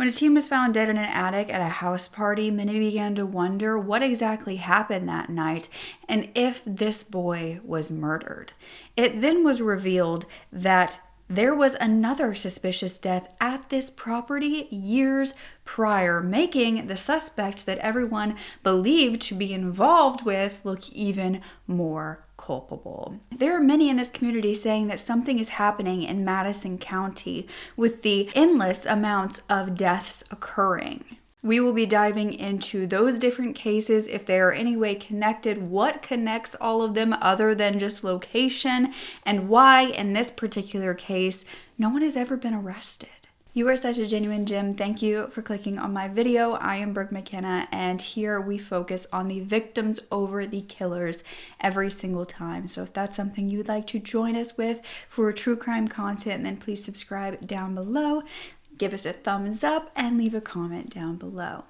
When a teen was found dead in an attic at a house party, many began to wonder what exactly happened that night and if this boy was murdered. It then was revealed that there was another suspicious death at this property years prior, making the suspect that everyone believed to be involved with look even more culpable. There are many in this community saying that something is happening in Madison County with the endless amounts of deaths occurring. We will be diving into those different cases, if they are any way connected, what connects all of them other than just location, and why in this particular case no one has ever been arrested. You are such a genuine gem. Thank you for clicking on my video. I am Brooke Makenna, and here we focus on the victims over the killers every single time. So if that's something you would like to join us with for true crime content, then please subscribe down below, give us a thumbs up, and leave a comment down below.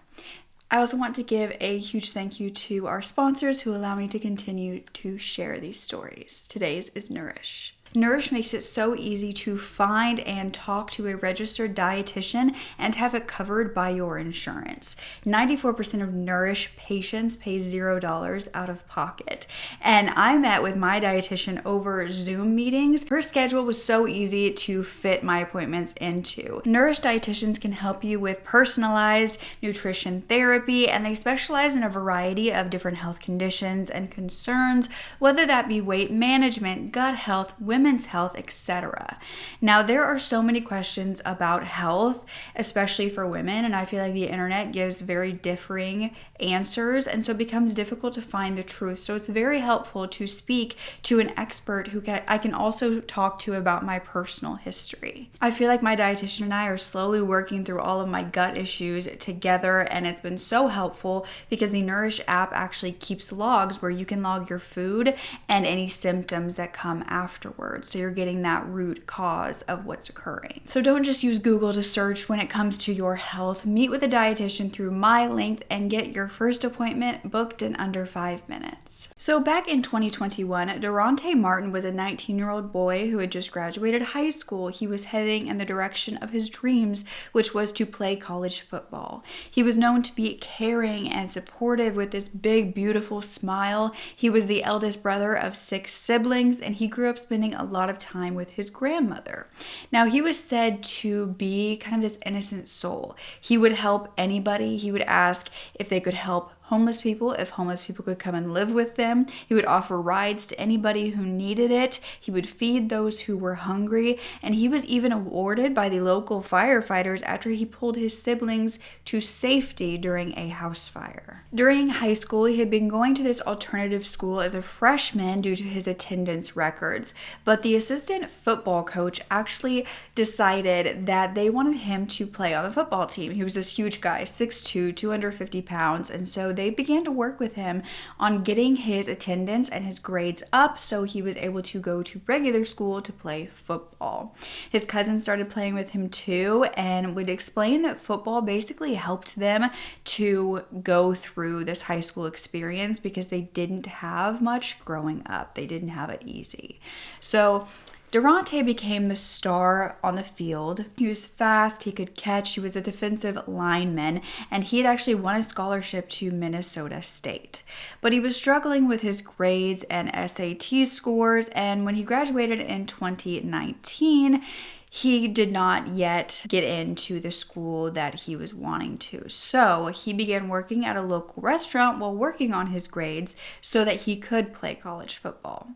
I also want to give a huge thank you to our sponsors who allow me to continue to share these stories. Today's is Nourish. Nourish makes it so easy to find and talk to a registered dietitian and have it covered by your insurance. 94% of Nourish patients pay $0 out of pocket. And I met with my dietitian over Zoom meetings. Her schedule was so easy to fit my appointments into. Nourish dietitians can help you with personalized nutrition therapy, and they specialize in a variety of different health conditions and concerns, whether that be weight management, gut health, women's health, etc. Now, there are so many questions about health, especially for women, and I feel like the internet gives very differing answers, and so it becomes difficult to find the truth. So it's very helpful to speak to an expert who I can also talk to about my personal history. I feel like my dietitian and I are slowly working through all of my gut issues together, and it's been so helpful because the Nourish app actually keeps logs where you can log your food and any symptoms that come afterwards. So you're getting that root cause of what's occurring. So don't just use Google to search when it comes to your health. Meet with a dietitian through my link and get your first appointment booked in under 5 minutes. So back in 2021, Derontae Martin was a 19-year-old boy who had just graduated high school. He was heading in the direction of his dreams, which was to play college football. He was known to be caring and supportive with this big, beautiful smile. He was the eldest brother of 6 siblings, and he grew up spending a lot of time with his grandmother. Now, he was said to be kind of this innocent soul. He would help anybody. He would ask if they could help homeless people, if homeless people could come and live with them. He would offer rides to anybody who needed it. He would feed those who were hungry, and he was even awarded by the local firefighters after he pulled his siblings to safety during a house fire. During high school, he had been going to this alternative school as a freshman due to his attendance records, but the assistant football coach actually decided that they wanted him to play on the football team. He was this huge guy, 6'2", 250 pounds, and so they began to work with him on getting his attendance and his grades up so he was able to go to regular school to play football. His cousin started playing with him too and would explain that football basically helped them to go through this high school experience because they didn't have much growing up. They didn't have it easy. So Derontae became the star on the field. He was fast, he could catch, he was a defensive lineman, and he had actually won a scholarship to Minnesota State. But he was struggling with his grades and SAT scores, and when he graduated in 2019, he did not yet get into the school that he was wanting to. So he began working at a local restaurant while working on his grades so that he could play college football.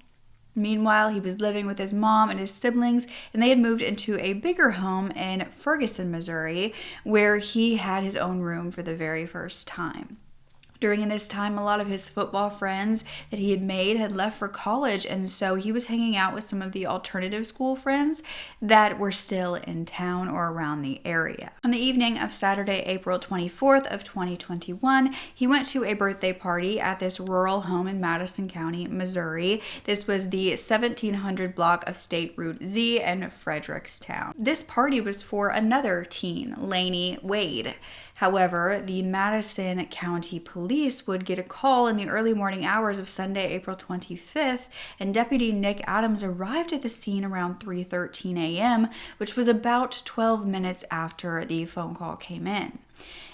Meanwhile, he was living with his mom and his siblings, and they had moved into a bigger home in Ferguson, Missouri, where he had his own room for the very first time. During this time, a lot of his football friends that he had made had left for college, and so he was hanging out with some of the alternative school friends that were still in town or around the area. On the evening of Saturday, April 24th of 2021, he went to a birthday party at this rural home in Madison County, Missouri. This was the 1700 block of State Route Z in Fredericktown. This party was for another teen, Lainey Wade. However, the Madison County Police police would get a call in the early morning hours of Sunday, April 25th, and Deputy Nick Adams arrived at the scene around 3:13 a.m., which was about 12 minutes after the phone call came in.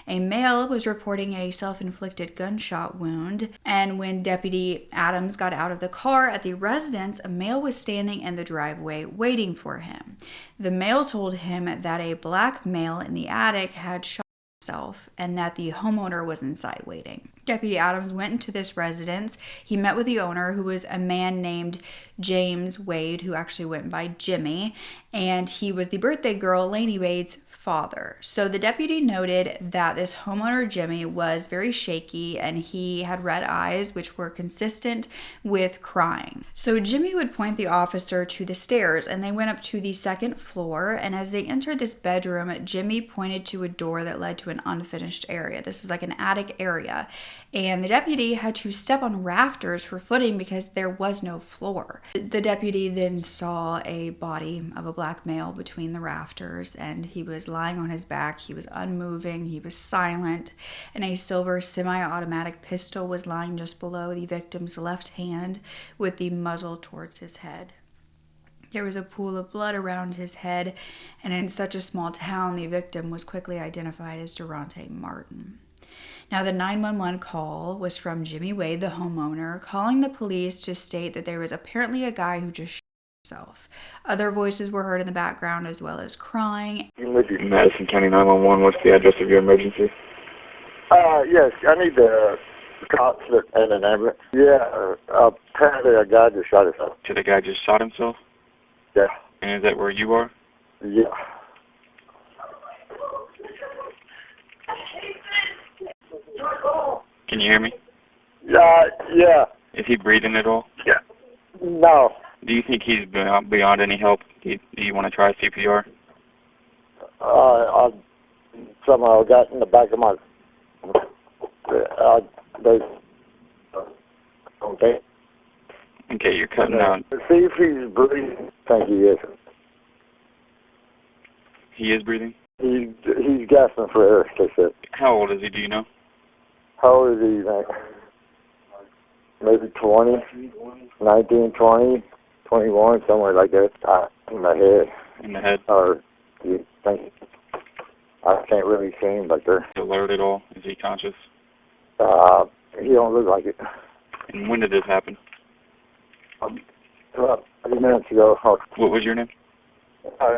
A male was reporting a self-inflicted gunshot wound, and when Deputy Adams got out of the car at the residence, a male was standing in the driveway waiting for him. The male told him that a black male in the attic had shot himself and that the homeowner was inside waiting. Deputy Adams went into this residence. He met with the owner, who was a man named James Wade, who actually went by Jimmy, and he was the birthday girl, Lainey Wade's father. So the deputy noted that this homeowner Jimmy was very shaky and he had red eyes, which were consistent with crying. So Jimmy would point the officer to the stairs, and they went up to the second floor, and as they entered this bedroom, Jimmy pointed to a door that led to an unfinished area. This was like an attic area, and the deputy had to step on rafters for footing because there was no floor. The deputy then saw a body of a black male between the rafters, and he was lying on his back. He was unmoving, he was silent, and a silver semi-automatic pistol was lying just below the victim's left hand with the muzzle towards his head. There was a pool of blood around his head, and in such a small town, the victim was quickly identified as Derontae Martin. Now, the 911 call was from Jimmy Wade, the homeowner, calling the police to state that there was apparently a guy who just shot himself. Other voices were heard in the background, as well as crying. Madison County 911, what's the address of your emergency? Yes, I need the cops and an ambulance. Yeah, apparently a guy just shot himself. So the guy just shot himself? Yeah. And is that where you are? Yeah. Can you hear me? Yeah. Is he breathing at all? Yeah. No. Do you think he's beyond any help? Do you want to try CPR? I somehow got in the back of my... Okay. Okay, you're cutting out. See if he's breathing. I think he is. He is breathing? He's gasping for air, they said. How old is he, do you know? How old is he, man? Maybe 20, 19, 20, 21, somewhere like that. In the head. In the head? Or, you think? I can't really see him back there. Is he alert at all? Is he conscious? He don't look like it. And when did this happen? About 30 minutes ago. What was your name?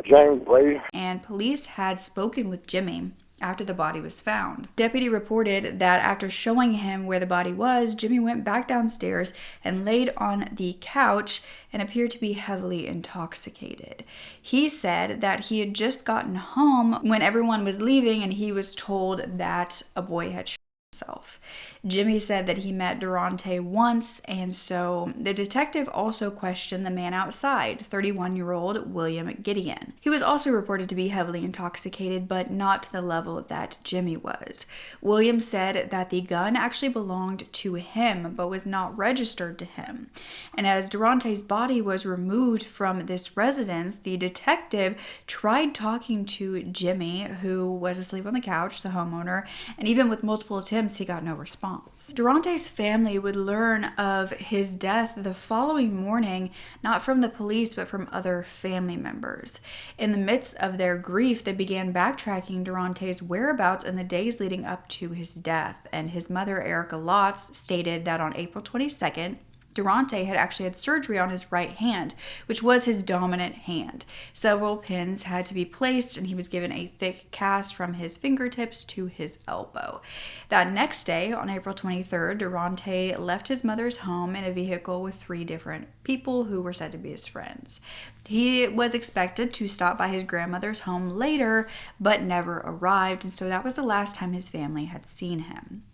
James Wade. And police had spoken with Jimmy after the body was found. Deputy reported that after showing him where the body was, Jimmy went back downstairs and laid on the couch and appeared to be heavily intoxicated. He said that he had just gotten home when everyone was leaving, and he was told that a boy had shot himself. Jimmy said that he met Derontae once, and so the detective also questioned the man outside, 31-year-old William Gideon. He was also reported to be heavily intoxicated, but not to the level that Jimmy was. William said that the gun actually belonged to him, but was not registered to him. And as Derontae's body was removed from this residence, the detective tried talking to Jimmy, who was asleep on the couch, the homeowner, and even with multiple attempts, he got no response. Derontae's family would learn of his death the following morning, not from the police, but from other family members. In the midst of their grief, they began backtracking Derontae's whereabouts in the days leading up to his death, and his mother, Erica Lotz, stated that on April 22nd, Derontae had actually had surgery on his right hand, which was his dominant hand. Several pins had to be placed, and he was given a thick cast from his fingertips to his elbow. That next day, on April 23rd, Derontae left his mother's home in a vehicle with 3 different people who were said to be his friends. He was expected to stop by his grandmother's home later, but never arrived, and so that was the last time his family had seen him.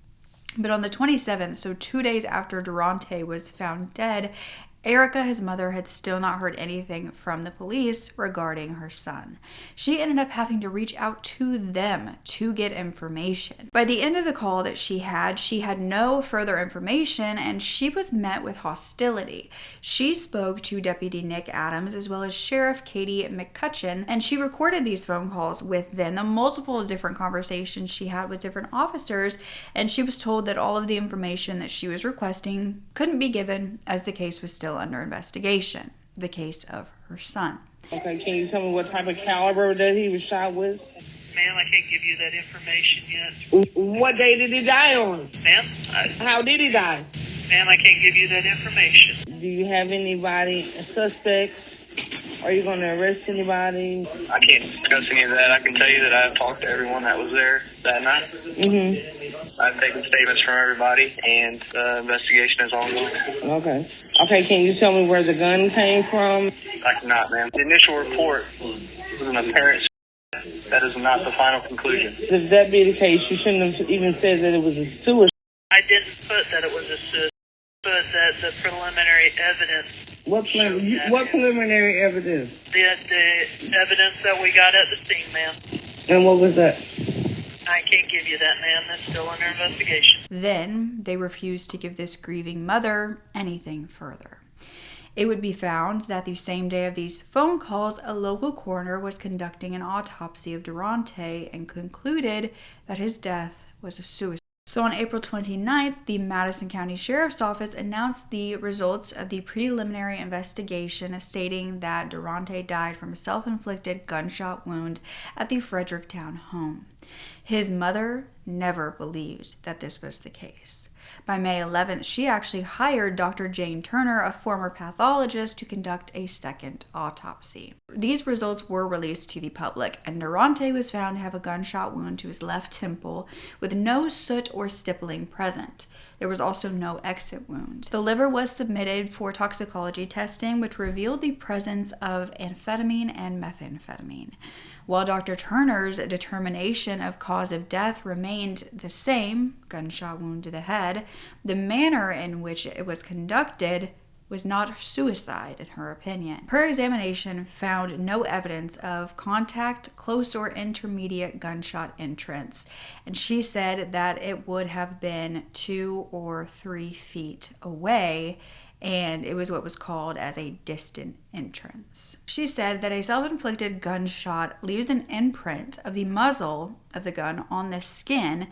But on the 27th, so 2 days after Derontae was found dead, Erica, his mother, had still not heard anything from the police regarding her son. She ended up having to reach out to them to get information. By the end of the call that she had no further information, and she was met with hostility. She spoke to Deputy Nick Adams as well as Sheriff Katie McCutcheon, and she recorded these phone calls with them, the multiple different conversations she had with different officers, and she was told that all of the information that she was requesting couldn't be given as the case was still under investigation, the case of her son. Okay, can you tell me what type of caliber that he was shot with? Ma'am, I can't give you that information yet. What day did he die on? Ma'am, How did he die? ma'am, I can't give you that information. Do you have anybody, suspects? Are you going to arrest anybody? I can't discuss any of that. I can tell you that I've talked to everyone that was there that night. Mm-hmm. I've taken statements from everybody, and the investigation is ongoing. Okay. Okay, can you tell me where the gun came from? I cannot, ma'am. The initial report was an apparent. That is not the final conclusion. If that be the case, you shouldn't have even said that it was a suicide. I didn't put that it was a suicide. But that the preliminary evidence. What preliminary evidence? The evidence that we got at the scene, ma'am. And what was that? I can't give you that, ma'am. That's still under investigation. Then they refused to give this grieving mother anything further. It would be found that the same day of these phone calls, a local coroner was conducting an autopsy of Derontae and concluded that his death was a suicide. So on April 29th, the Madison County Sheriff's Office announced the results of the preliminary investigation, stating that Derontae died from a self-inflicted gunshot wound at the Fredericktown home. His mother never believed that this was the case. By May 11th, she actually hired Dr. Jane Turner, a former pathologist, to conduct a second autopsy. These results were released to the public, and Derontae was found to have a gunshot wound to his left temple with no soot or stippling present. There was also no exit wound. The liver was submitted for toxicology testing, which revealed the presence of amphetamine and methamphetamine. While Dr. Turner's determination of cause of death remained the same, gunshot wound to the head, the manner in which it was conducted was not suicide in her opinion. Her examination found no evidence of contact, close or intermediate gunshot entrance, and she said that it would have been 2 or 3 feet away, and it was what was called as a distant entrance. She said that a self-inflicted gunshot leaves an imprint of the muzzle of the gun on the skin,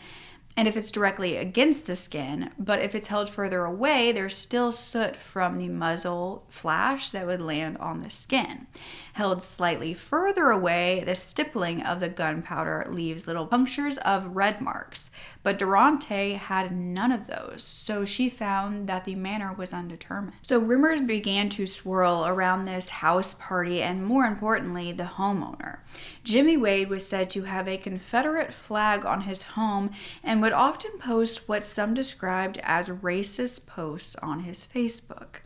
and if it's directly against the skin, but if it's held further away, there's still soot from the muzzle flash that would land on the skin. Held slightly further away, the stippling of the gunpowder leaves little punctures of red marks, but Derontae had none of those, so she found that the manner was undetermined. So rumors began to swirl around this house party and, more importantly, the homeowner. Jimmy Wade was said to have a Confederate flag on his home and would often post what some described as racist posts on his Facebook.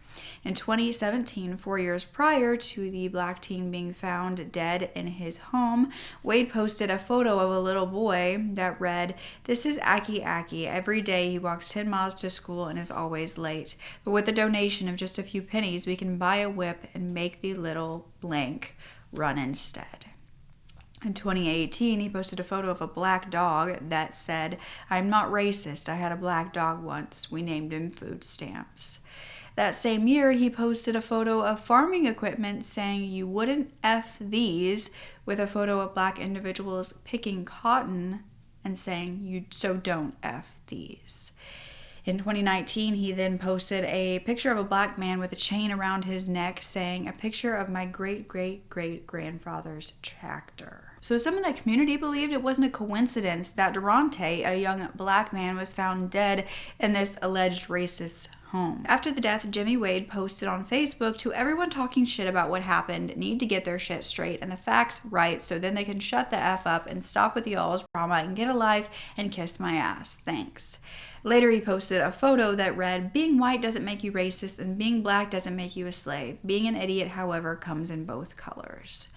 In 2017, 4 years prior to the black teen being found dead in his home, Wade posted a photo of a little boy that read, "This is Aki Aki. Every day he walks 10 miles to school and is always late. But with a donation of just a few pennies, we can buy a whip and make the little blank run instead." In 2018, he posted a photo of a black dog that said, "I'm not racist. I had a black dog once. We named him Food Stamps." That same year, he posted a photo of farming equipment saying, "You wouldn't F these," with a photo of black individuals picking cotton and saying, "You so don't F these." In 2019, he then posted a picture of a black man with a chain around his neck saying, "A picture of my great-great-great-grandfather's tractor." So some in the community believed it wasn't a coincidence that Derontae, a young black man, was found dead in this alleged racist home. After the death, Jimmy Wade posted on Facebook, "To everyone talking shit about what happened, need to get their shit straight and the facts right so then they can shut the F up and stop with y'all's drama and get a life and kiss my ass. Thanks." Later, he posted a photo that read, "Being white doesn't make you racist and being black doesn't make you a slave. Being an idiot, however, comes in both colors."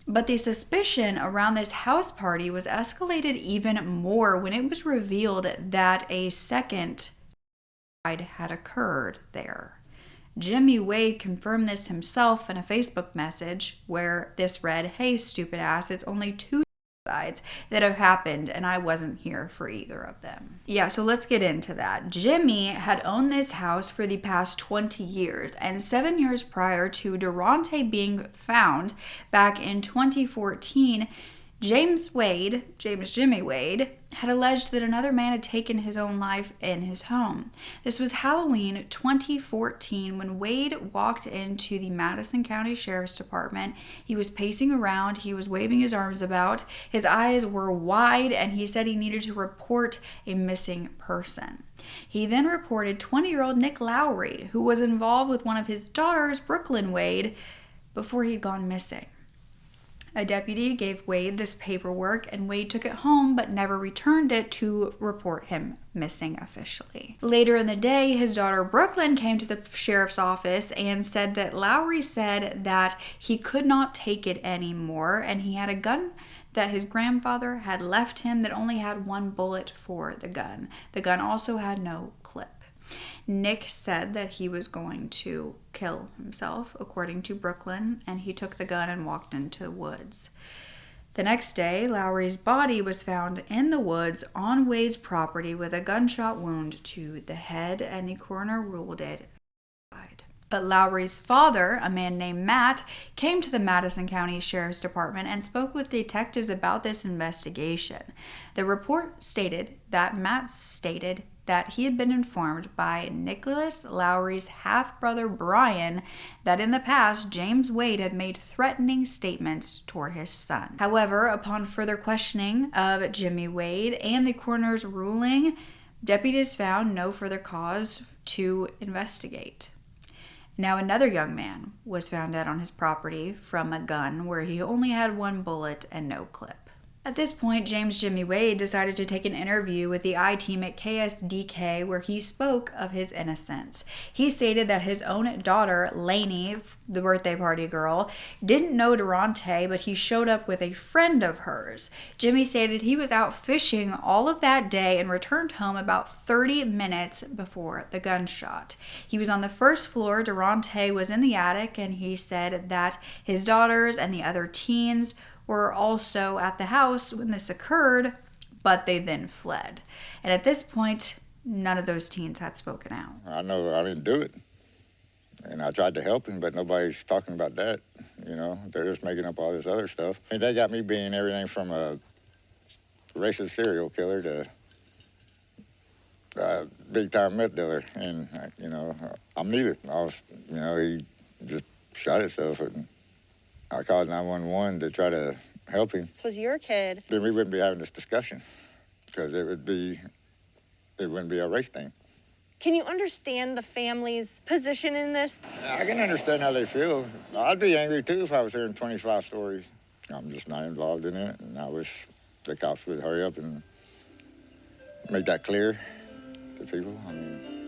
But the suspicion around this house party was escalated even more when it was revealed that a second had occurred there. Jimmy Wade confirmed this himself in a Facebook message where this read, "Hey, stupid ass, it's only 2 suicides that have happened and I wasn't here for either of them." Yeah, so let's get into that. Jimmy had owned this house for the past 20 years, and 7 years prior to Derontae being found back in 2014, Jimmy Wade, had alleged that another man had taken his own life in his home. This was Halloween 2014 when Wade walked into the Madison County Sheriff's Department. He was pacing around, he was waving his arms about, his eyes were wide, and he said he needed to report a missing person. He then reported 20-year-old Nick Lowrey, who was involved with one of his daughters, Brooklyn Wade, before he'd gone missing. A deputy gave Wade this paperwork, and Wade took it home but never returned it to report him missing officially. Later in the day, his daughter Brooklyn came to the sheriff's office and said that Lowrey said that he could not take it anymore, and he had a gun that his grandfather had left him that only had 1 bullet for the gun. The gun also had no clip. Nick said that he was going to kill himself, according to Brooklyn, and he took the gun and walked into the woods. The next day, Lowrey's body was found in the woods on Wade's property with a gunshot wound to the head, and the coroner ruled it suicide. But Lowrey's father, a man named Matt, came to the Madison County Sheriff's Department and spoke with detectives about this investigation. The report stated that Matt stated that he had been informed by Nicholas Lowrey's half-brother Brian that in the past James Wade had made threatening statements toward his son. However, upon further questioning of Jimmy Wade and the coroner's ruling, deputies found no further cause to investigate. Now another young man was found dead on his property from a gun where he only had 1 bullet and no clip. At this point, Jimmy Wade decided to take an interview with the I-team at KSDK where he spoke of his innocence. He stated that his own daughter, Lainey, the birthday party girl, didn't know Derontae, but he showed up with a friend of hers. Jimmy stated he was out fishing all of that day and returned home about 30 minutes before the gunshot. He was on the first floor, Derontae was in the attic, and he said that his daughters and the other teens were also at the house when this occurred, but they then fled. And at this point, none of those teens had spoken out. I know I didn't do it. And I tried to help him, but nobody's talking about that. You know, they're just making up all this other stuff. I mean, they got me being everything from a racist serial killer to a big-time meth dealer. And, you know, I'm neither. He just shot himself. And I called 911 to try to help him. This was your kid. Then we wouldn't be having this discussion because it wouldn't be a race thing. Can you understand the family's position in this? I can understand how they feel. I'd be angry too if I was hearing 25 stories. I'm just not involved in it, and I wish the cops would hurry up and make that clear to people.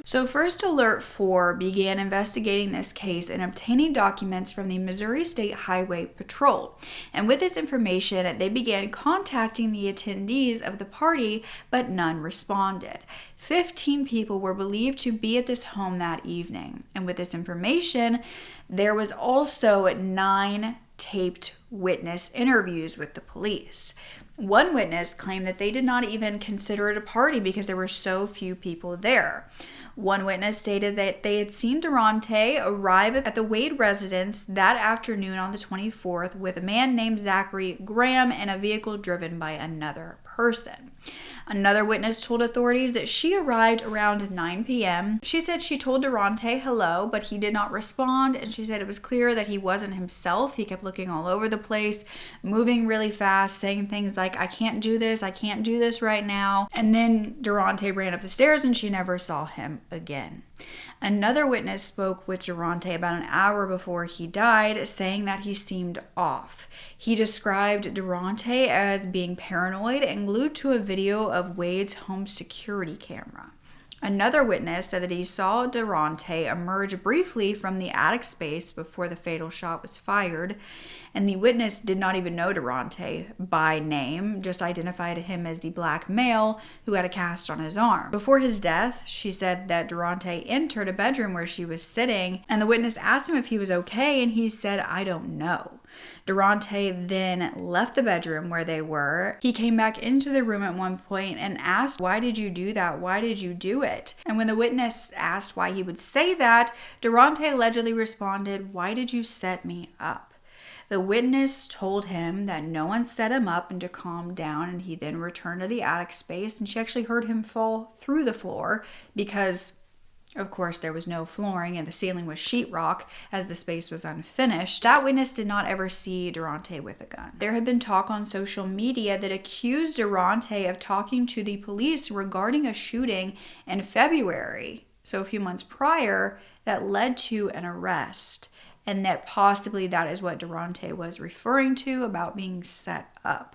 So First Alert 4 began investigating this case and obtaining documents from the Missouri State Highway Patrol. And with this information, they began contacting the attendees of the party, but none responded. 15 people were believed to be at this home that evening. And with this information, there was also 9 taped witness interviews with the police. One witness claimed that they did not even consider it a party because there were so few people there. One witness stated that they had seen Derontae arrive at the Wade residence that afternoon on the 24th with a man named Zachary Graham in a vehicle driven by another person. Another witness told authorities that she arrived around 9 p.m. She said she told Derontae hello, but he did not respond, and she said it was clear that he wasn't himself. He kept looking all over the place, moving really fast, saying things like, I can't do this right now. And then Derontae ran up the stairs and she never saw him again. Another witness spoke with Derontae about an hour before he died, saying that he seemed off. He described Derontae as being paranoid and glued to a video of Wade's home security camera. Another witness said that he saw Derontae emerge briefly from the attic space before the fatal shot was fired, and the witness did not even know Derontae by name, just identified him as the black male who had a cast on his arm. Before his death, she said that Derontae entered a bedroom where she was sitting, and the witness asked him if he was okay, and he said, "I don't know." Derontae then left the bedroom where they were. He came back into the room at one point and asked, "Why did you do that? Why did you do it?" And when the witness asked why he would say that, Derontae allegedly responded, "Why did you set me up?" The witness told him that no one set him up and to calm down, and he then returned to the attic space, and she actually heard him fall through the floor because, of course, there was no flooring and the ceiling was sheetrock as the space was unfinished. That witness did not ever see Derontae with a gun. There had been talk on social media that accused Derontae of talking to the police regarding a shooting in February, so a few months prior, that led to an arrest, and that possibly that is what Derontae was referring to about being set up.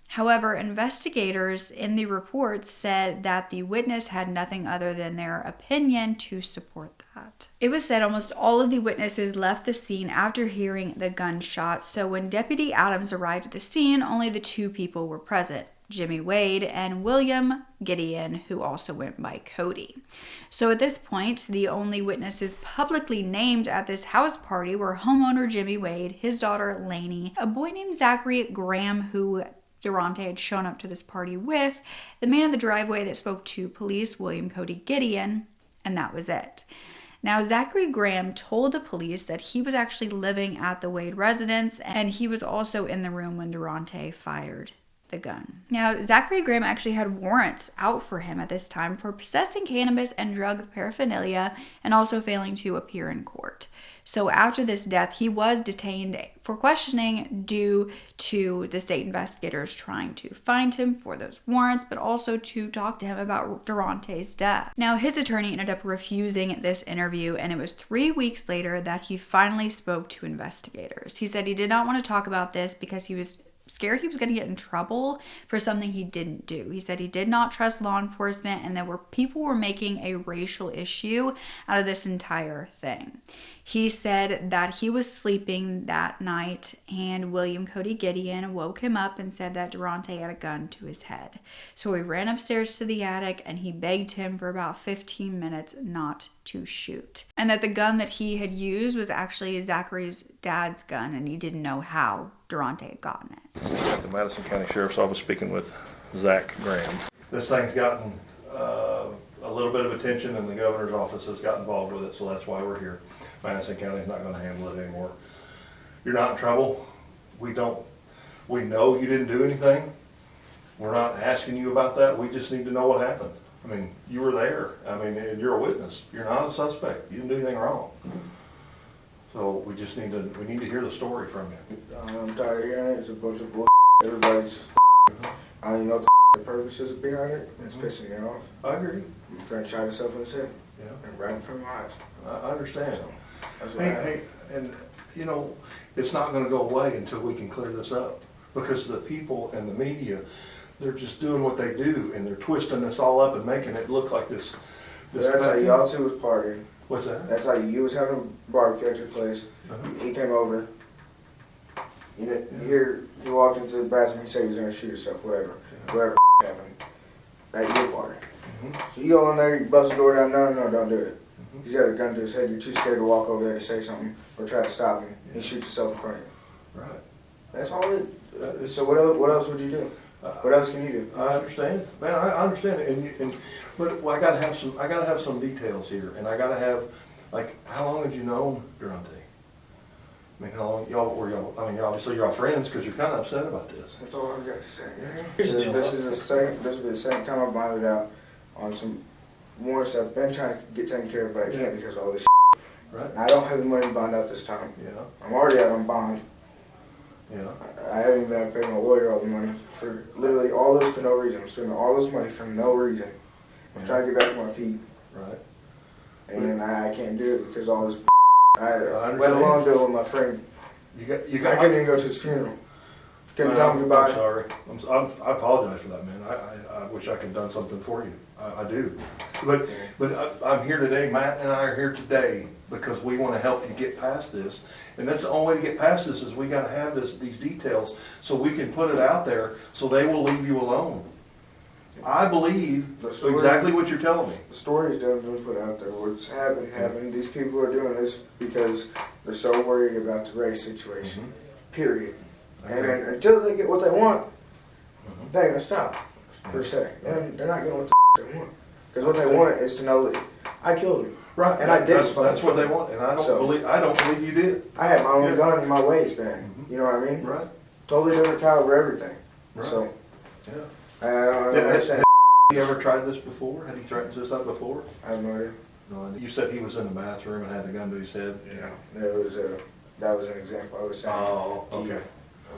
However, investigators in the report said that the witness had nothing other than their opinion to support that. It was said almost all of the witnesses left the scene after hearing the gunshot, so when Deputy Adams arrived at the scene, only the two people were present, Jimmy Wade and William Gideon, who also went by Cody. So at this point, the only witnesses publicly named at this house party were homeowner Jimmy Wade, his daughter Lainey, a boy named Zachary Graham, who Derontae had shown up to this party with, the man in the driveway that spoke to police, William Cody Gideon, and that was it. Now, Zachary Graham told the police that he was actually living at the Wade residence, and he was also in the room when Derontae fired the gun. Now, Zachary Graham actually had warrants out for him at this time for possessing cannabis and drug paraphernalia and also failing to appear in court. So after this death, he was detained for questioning due to the state investigators trying to find him for those warrants, but also to talk to him about Derontae's death. Now, his attorney ended up refusing this interview, and it was 3 weeks later that he finally spoke to investigators. He said he did not want to talk about this because he was scared he was going to get in trouble for something he didn't do. He said he did not trust law enforcement, and people were making a racial issue out of this entire thing. He said that he was sleeping that night, and William Cody Gideon woke him up and said that Derontae had a gun to his head. So he ran upstairs to the attic, and he begged him for about 15 minutes not to shoot. And that the gun that he had used was actually Zachary's dad's gun, and he didn't know how Derontae had gotten it. At the Madison County Sheriff's Office speaking with Zach Graham. This thing's gotten a little bit of attention, and the governor's office has got involved with it, so that's why we're here. Madison County is not going to handle it anymore. You're not in trouble. We know you didn't do anything. We're not asking you about that. We just need to know what happened. I mean, you were there. I mean, and you're a witness. You're not a suspect. You didn't do anything wrong. So we just need to hear the story from you. I'm tired of hearing it. It's a bunch of bull. Everybody's. I don't even know what the purpose is behind it. It's pissing me off. I agree. My friend shot himself in his head. Yeah. And right in front of my eyes. I understand. So, that's what Hey, and you know, it's not going to go away until we can clear this up, because the people and the media, they're just doing what they do, and they're twisting this all up and making it look like this. That's how y'all two was partying. What's that? That's how you was having a barbecue at your place. He came over. You know, he walked into the bathroom. He said he was going to shoot himself. Whatever happened at your party. So you go in there, you bust the door down. No, don't do it. He's got a gun to his head. You're too scared to walk over there to say something or try to stop him. He shoots himself in front of you. Right. That's all it. So what else would you do? What else can you do? I understand, man. I understand it, but I gotta have some details here, and I gotta have, like, how long had you known Derontae? I mean, how long were y'all? I mean, obviously you're all friends because you're kind of upset about this. That's all I've got to say. This will be the second time I've bonded out on some more stuff. Been trying to get taken care of, but I can't because of all this. Right. I don't have the money to bond out this time. Yeah. I'm already out on bond. Yeah. I haven't even been paying my lawyer all the money for literally all this for no reason. I'm spending all this money for no reason. I'm trying to get back to my feet. Right. And I can't do it because all this. I let alone do it with my friend. You I couldn't even go to his funeral. Couldn't tell me goodbye. I'm sorry. I apologize for that, man. I wish I could have done something for you. I do. But I'm here today, Matt and I are here today because we want to help you get past this. And that's the only way to get past this is we got to have these details so we can put it out there so they will leave you alone. I believe exactly what you're telling me. The stories that have been put out there, what's happening. These people are doing this because they're so worried about the race situation. Period. And until they get what they want, they ain't gonna stop, per se. And they're not getting what they want. Because what they want is to know that I killed him. Right. And I did. That's what they want. And I don't believe you did. I had my own gun in my waistband. You know what I mean? Right. Totally different caliber, everything. Right. So, yeah. I don't understand. Had he ever tried this before? Had he threatened suicide before? I have no idea. No idea. You said he was in the bathroom and had the gun to his head? Yeah. That was an example I was saying. Oh, okay.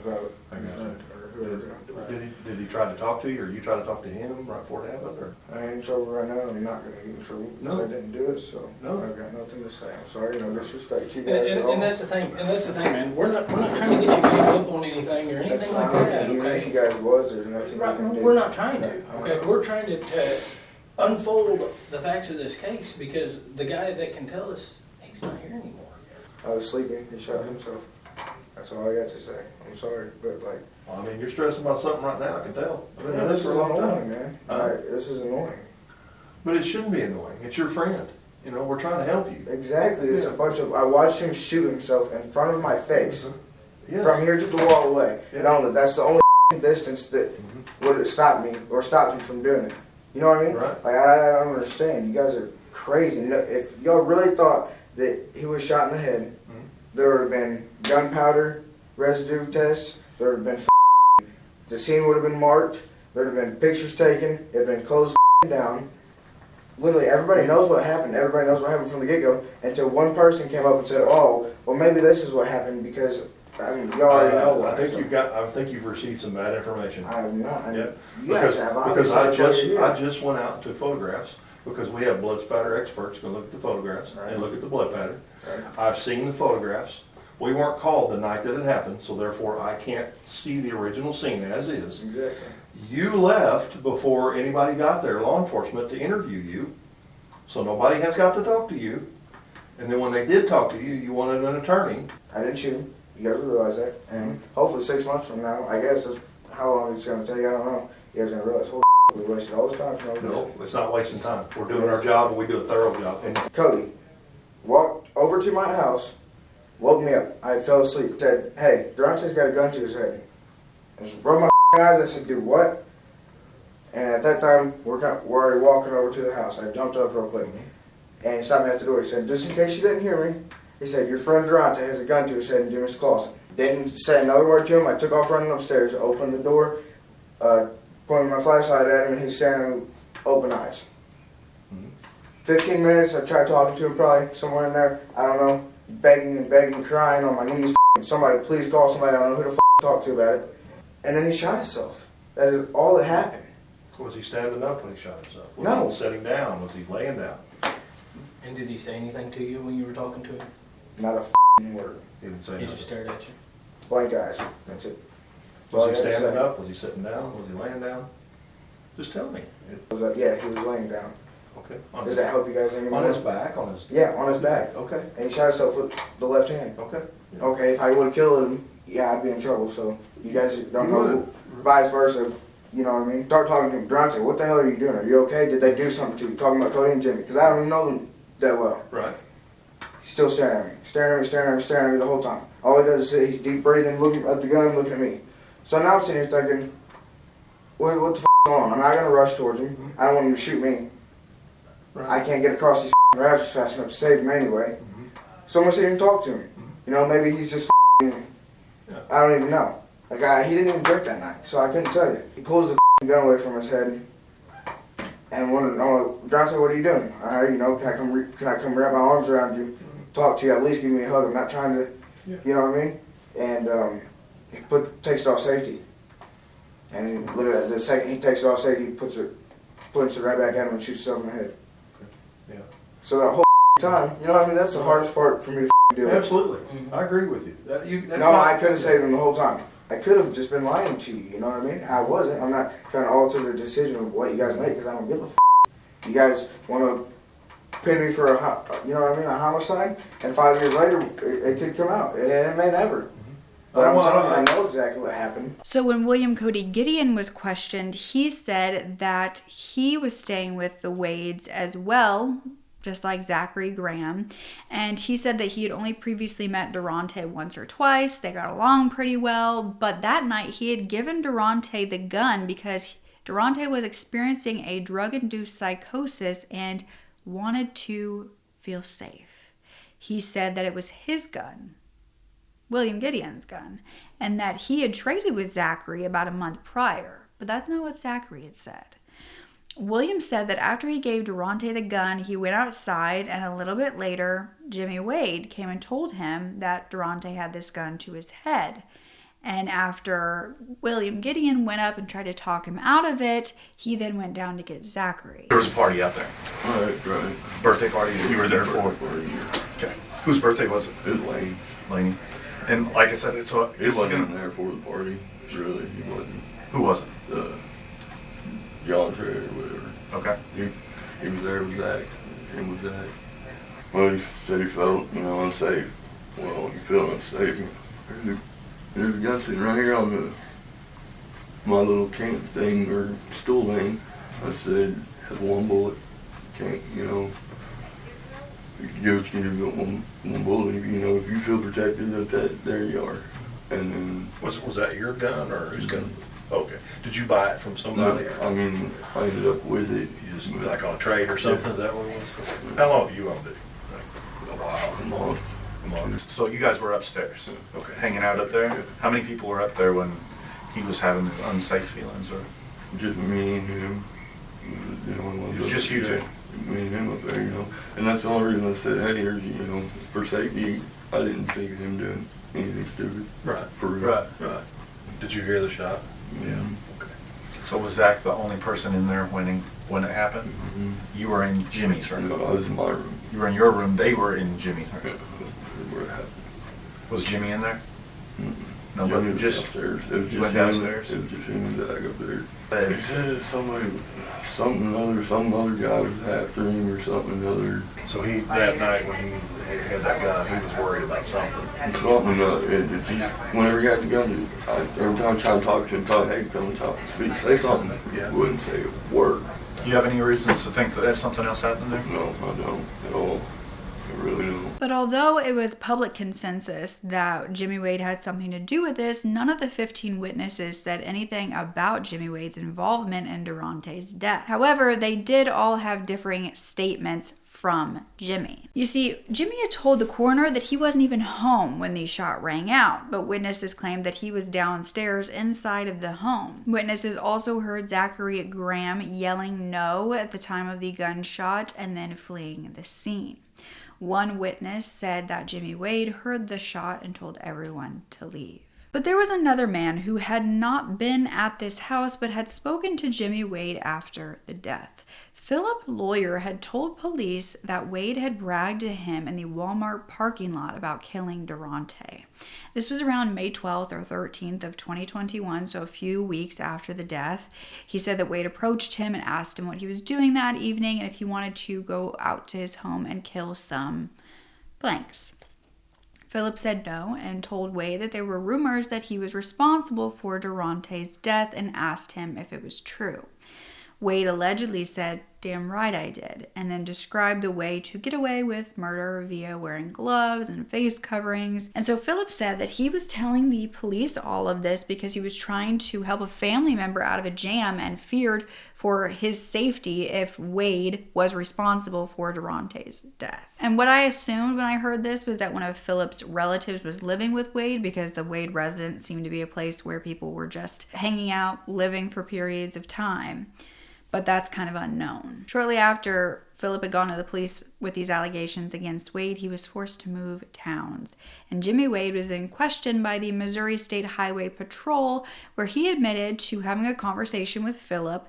About I got you. or whoever. Did he try to talk to you, or you try to talk to him right before it happened, or? I ain't in trouble right now. I'm not going to get in trouble because No. I didn't do it, so No. I've got nothing to say. I'm sorry, no disrespect to you guys at all. And that's the thing. And that's the thing, man. We're not trying to get you ganged up on anything or anything like that. Even if you guys was, there's nothing you can do. We're not trying to. Okay, we're trying to unfold the facts of this case because the guy that can tell us, he's not here anymore. I was sleeping. He shot himself. That's all I got to say. I'm sorry, but like. Well, I mean, you're stressing about something right now, I can tell. I've been Yeah, doing this is for a long annoying, time. man. Huh? This is annoying. But it shouldn't be annoying. It's your friend. You know, we're trying to help you. Exactly. It's a bunch of. I watched him shoot himself in front of my face, Yeah. from here to the wall away. Yeah. No, that's the only distance that would have stopped me or stopped him from doing it. You know what I mean? Right. Like I don't understand. You guys are crazy. No, if y'all really thought that he was shot in the head, there would have been gunpowder residue tests. There would have been. The scene would have been marked. There would have been pictures taken. It would have been closed down. Literally, everybody knows what happened. Everybody knows what happened from the get-go until one person came up and said, "Oh, well, maybe this is what happened because I mean, y'all already know what." I think you've received some bad information. I have not. Yep. You guys have. Because I just went out and took photographs because we have blood spatter experts going to look at the photographs and look at the blood pattern. Right. I've seen the photographs. We weren't called the night that it happened, so therefore I can't see the original scene as is. Exactly. You left before anybody got there, law enforcement, to interview you, so nobody has got to talk to you. And then when they did talk to you, you wanted an attorney. I didn't shoot him. You guys realize that. And hopefully 6 months from now, I guess that's how long it's going to take. I don't know. You guys are going to realize, holy we wasted all this time for no reason. No, it's not wasting time. We're doing our job and we do a thorough job. And Cody walked over to my house, woke me up. I fell asleep. Said, "Hey, Derontae's got a gun to his head." I just rubbed my eyes. I said, "Dude, what?" And at that time, we're already walking over to the house. I jumped up real quick. And he stopped me at the door. He said, "Just in case you didn't hear me," he said, "your friend Derontae has a gun to his head in Jimmy's closet." Didn't say another word to him. I took off running upstairs, opened the door, pointed my flashlight at him, and he's standing with open eyes. 15 minutes, I tried talking to him, probably somewhere in there. I don't know. Begging, crying on my knees. Somebody, please call somebody. I don't know who to talk to about it. And then he shot himself. That is all that happened. was he standing up when he shot himself? Was No. he sitting down? Was he laying down? And did he say anything to you when you were talking to him? Not a word. He didn't say He nothing. just stared at you? Blank eyes. That's it. Was he standing up? Was he sitting down? Was he laying down? Just tell me. Yeah, he was laying down. Okay. Does that help you guys anymore? On his back? On his... Yeah, on his back. Okay. And he shot himself with the left hand. Okay. Yeah. Okay, if I would have killed him, yeah, I'd be in trouble. So you guys don't know, vice versa. You know what I mean? Start talking to him. Derontae, what the hell are you doing? Are you okay? Did they do something to you? Talking about Cody and Jimmy. Because I don't even know them that well. Right. He's still staring at me. Staring at me the whole time. All he does is sit, he's deep breathing, looking at the gun, looking at me. So now I'm sitting here thinking, what the f*** is going on? I'm not going to rush towards him. I don't want him to shoot me. Right. I can't get across these rafters fast enough to save him anyway. So I'm going to sit here and talk to him. You know, maybe he's just I don't even know. Like, he didn't even drink that night, so I couldn't tell you. He pulls the gun away from his head and wanted to know, Derontae, what are you doing? You know, can I come wrap my arms around you, talk to you, at least give me a hug? I'm not trying to, you know what I mean? And he takes it off safety. And literally, the second he takes it off safety, he points it right back at him and shoots himself in the head. Yeah. So that whole time, you know what I mean? That's the hardest part for me to do. Absolutely. I agree with you. I could have saved him the whole time. I could have just been lying to you, you know what I mean? I wasn't. I'm not trying to alter the decision of what you guys make because I don't give a f***. You guys want to pin me for you know what I mean, a homicide, and 5 years later it could come out, and it may never. But I'm telling you, I know exactly what happened. So when William Cody Gideon was questioned, he said that he was staying with the Wades as well, just like Zachary Graham. And he said that he had only previously met Derontae once or twice. They got along pretty well. But that night he had given Derontae the gun because Derontae was experiencing a drug-induced psychosis and wanted to feel safe. He said that it was his gun, William Gideon's gun, and that he had traded with Zachary about a month prior. But that's not what Zachary had said. William said that after he gave Derontae the gun, he went outside, and a little bit later, Jimmy Wade came and told him that Derontae had this gun to his head. And after William Gideon went up and tried to talk him out of it, he then went down to get Zachary. There was a party out there. Right. Birthday party that you were there for? Okay. Whose birthday was it? It was Lane. Laney. And like I said, He wasn't there for the party, really. He wasn't. Who wasn't? John Trey or whatever. Okay. He was there with Zach. Him with Zach. Well, he said he felt, unsafe. Well, you feel unsafe. There's a gun sitting right here on my little camp thing or stool thing. I said, has one bullet. Can't, you just give one bullet. If you feel protected, there you are. And then Was that your gun or whose gun? Okay. Did you buy it from somebody? No, I ended up with it. You just like on a trade or something? Yeah. Is that what it was? How long have you owned it? A while. A month. So you guys were upstairs, okay, hanging out up there? Yeah. How many people were up there when he was having the unsafe feelings? Or just me and him. It was just you two? Me and him up there, And that's the only reason I said, hey, here's, for safety, I didn't think of him doing anything stupid. Right. For real. Right. Did you hear the shot? Yeah. Okay. So was Zach the only person in there when it happened? Mm-hmm. You were in Jimmy's room? No, I was in my room. You were in your room, they were in Jimmy's room? Yeah. Where it happened. Was Jimmy in there? Mm-mm. No, Jimmy but was just downstairs. It was just went downstairs? It was just him and Zach up there. He said some other guy was after him or something other. So that night when he had that gun, he was worried about something. Whenever he got the gun, every time I tried to talk to him, hey, come and talk, speak, say something. Yeah. He wouldn't say a word. Do you have any reasons to think that there's something else happened there? No, I don't at all. I really don't. But although it was public consensus that Jimmy Wade had something to do with this, none of the 15 witnesses said anything about Jimmy Wade's involvement in Derontae's death. However, they did all have differing statements from Jimmy. You see, Jimmy had told the coroner that he wasn't even home when the shot rang out, but witnesses claimed that he was downstairs inside of the home. Witnesses also heard Zachary Graham yelling no at the time of the gunshot and then fleeing the scene. One witness said that Jimmy Wade heard the shot and told everyone to leave. But there was another man who had not been at this house but had spoken to Jimmy Wade after the death. Philip Lawyer had told police that Wade had bragged to him in the Walmart parking lot about killing Derontae. This was around May 12th or 13th of 2021, so a few weeks after the death. He said that Wade approached him and asked him what he was doing that evening and if he wanted to go out to his home and kill some blanks. Philip said no and told Wade that there were rumors that he was responsible for Derontae's death and asked him if it was true. Wade allegedly said, "Damn right I did," and then described the way to get away with murder via wearing gloves and face coverings. And so Philip said that he was telling the police all of this because he was trying to help a family member out of a jam and feared for his safety if Wade was responsible for Derontae's death. And what I assumed when I heard this was that one of Philip's relatives was living with Wade because the Wade residence seemed to be a place where people were just hanging out, living for periods of time. But that's kind of unknown. Shortly after Philip had gone to the police with these allegations against Wade, he was forced to move towns. And Jimmy Wade was then questioned by the Missouri State Highway Patrol, where he admitted to having a conversation with Philip